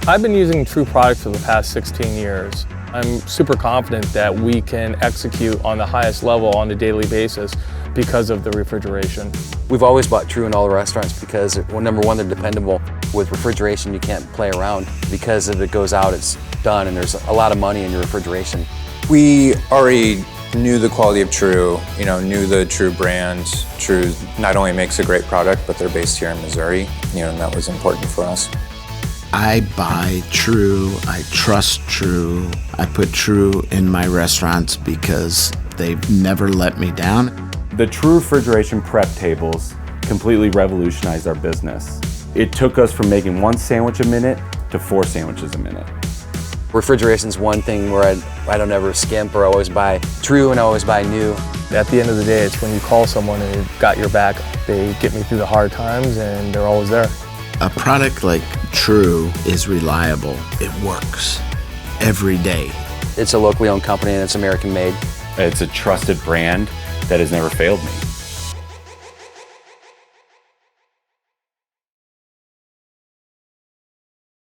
I've been using True products for the past 16 years. I'm super confident that we can execute on the highest level on a daily basis because of the refrigeration. We've always bought True in all the restaurants because, well, number one, they're dependable. With refrigeration, you can't play around because if it goes out, it's done, and there's a lot of money in your refrigeration. We already knew the quality of True, knew the True brand. True not only makes a great product, but they're based here in Missouri, and that was important for us. I buy True, I trust True. I put True in my restaurants because they've never let me down. The True refrigeration prep tables completely revolutionized our business. It took us from making 1 sandwich a minute to 4 sandwiches a minute. Refrigeration's one thing where I don't ever skimp, or I always buy True and I always buy new. At the end of the day, it's when you call someone and they've got your back. They get me through the hard times and they're always there. A product like True is reliable. It works every day. It's a locally owned company and it's American made. It's a trusted brand that has never failed me.